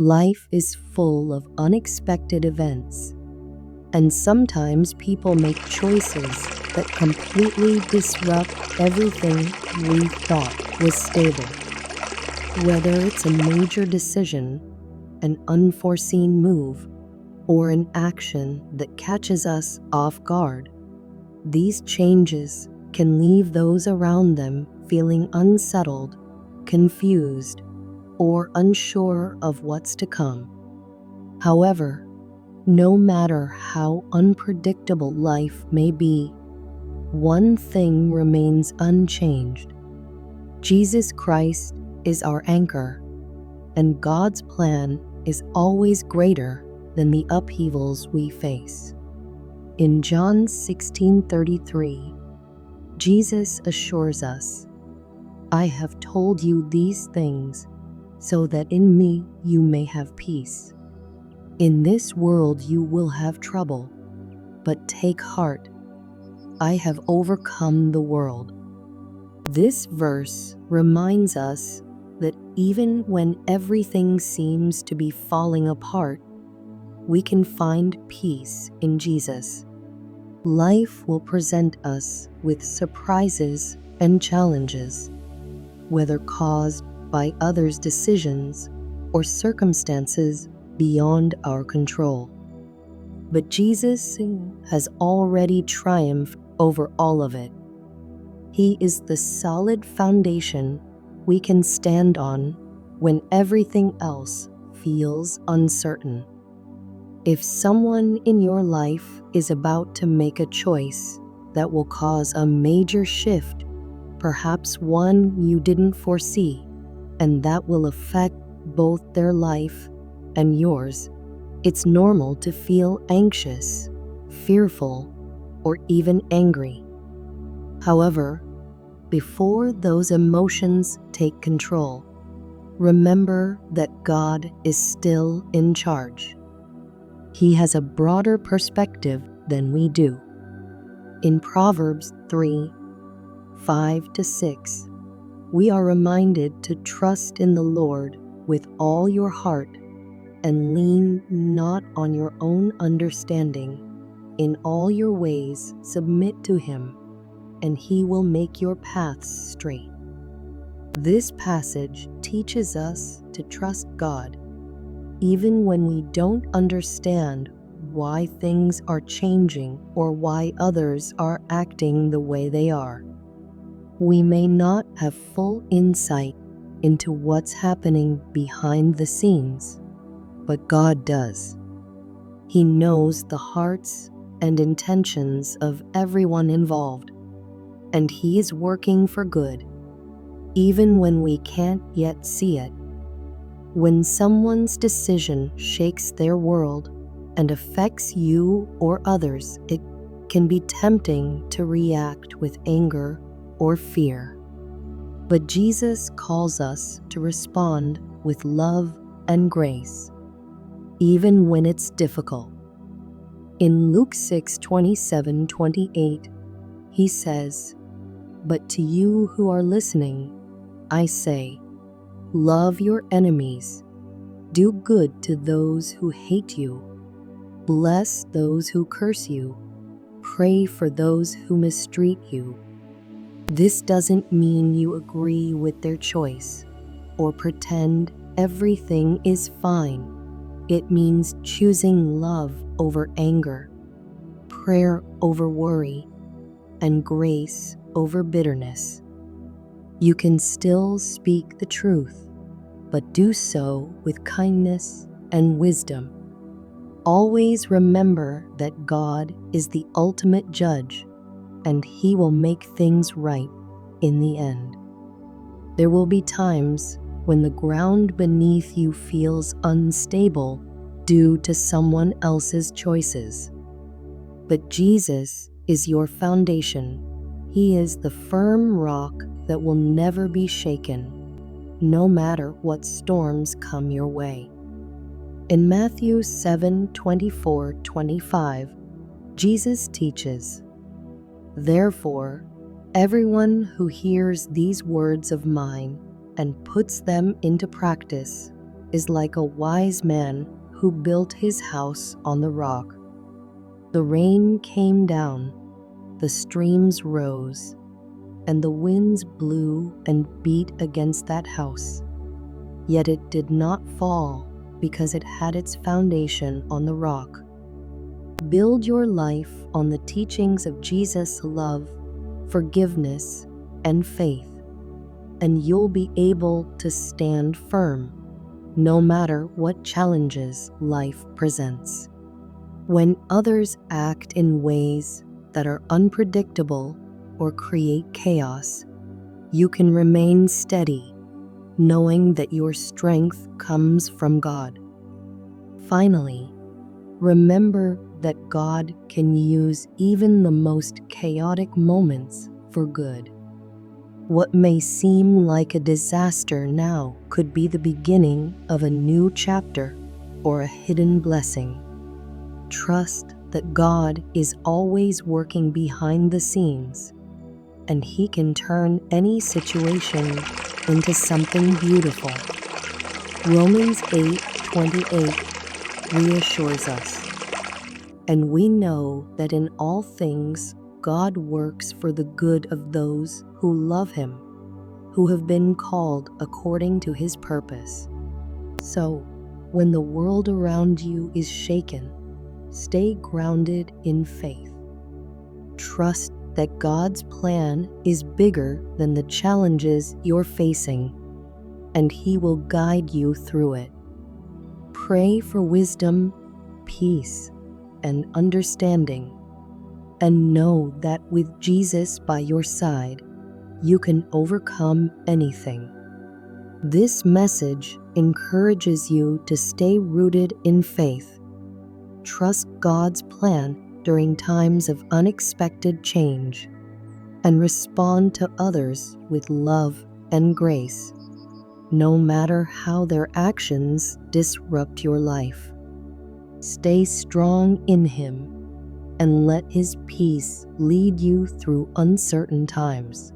Life is full of unexpected events, and sometimes people make choices that completely disrupt everything we thought was stable. Whether it's a major decision, an unforeseen move, or an action that catches us off guard, these changes can leave those around them feeling unsettled, confused, or unsure of what's to come. However, no matter how unpredictable life may be, one thing remains unchanged. Jesus Christ is our anchor, and God's plan is always greater than the upheavals we face. In John 16:33, Jesus assures us, "I have told you these things so that in me you may have peace. In this world you will have trouble, but take heart. I have overcome the world." This verse reminds us that even when everything seems to be falling apart, we can find peace in Jesus. Life will present us with surprises and challenges, whether caused by others' decisions or circumstances beyond our control. But Jesus has already triumphed over all of it. He is the solid foundation we can stand on when everything else feels uncertain. If someone in your life is about to make a choice that will cause a major shift, perhaps one you didn't foresee, and that will affect both their life and yours, it's normal to feel anxious, fearful, or even angry. However, before those emotions take control, remember that God is still in charge. He has a broader perspective than we do. In Proverbs 3:5-6, we are reminded to trust in the Lord with all your heart and lean not on your own understanding. In all your ways submit to Him, and He will make your paths straight. This passage teaches us to trust God, even when we don't understand why things are changing or why others are acting the way they are. We may not have full insight into what's happening behind the scenes, but God does. He knows the hearts and intentions of everyone involved, and He is working for good, even when we can't yet see it. When someone's decision shakes their world and affects you or others, it can be tempting to react with anger or fear. But Jesus calls us to respond with love and grace, even when it's difficult. In Luke 6:27-28, He says, "But to you who are listening, I say, love your enemies, do good to those who hate you, bless those who curse you, pray for those who mistreat you." This doesn't mean you agree with their choice or pretend everything is fine. It means choosing love over anger, prayer over worry, and grace over bitterness. You can still speak the truth, but do so with kindness and wisdom. Always remember that God is the ultimate judge, and He will make things right in the end. There will be times when the ground beneath you feels unstable due to someone else's choices. But Jesus is your foundation. He is the firm rock that will never be shaken, no matter what storms come your way. In Matthew 7:24-25, Jesus teaches, "Therefore, everyone who hears these words of mine and puts them into practice is like a wise man who built his house on the rock. The rain came down, the streams rose, and the winds blew and beat against that house. Yet it did not fall because it had its foundation on the rock. Build your life on the teachings of Jesus' love, forgiveness, and faith, and you'll be able to stand firm no matter what challenges life presents. When others act in ways that are unpredictable or create chaos, you can remain steady, knowing that your strength comes from God. Finally, remember that God can use even the most chaotic moments for good. What may seem like a disaster now could be the beginning of a new chapter or a hidden blessing. Trust that God is always working behind the scenes, and He can turn any situation into something beautiful. Romans 8:28 reassures us, and we know that in all things God works for the good of those who love Him, who have been called according to His purpose. So, when the world around you is shaken, stay grounded in faith. Trust that God's plan is bigger than the challenges you're facing, and He will guide you through it. Pray for wisdom, peace, and understanding, and know that with Jesus by your side, you can overcome anything. This message encourages you to stay rooted in faith. Trust God's plan during times of unexpected change, and respond to others with love and grace, no matter how their actions disrupt your life. Stay strong in Him and let His peace lead you through uncertain times.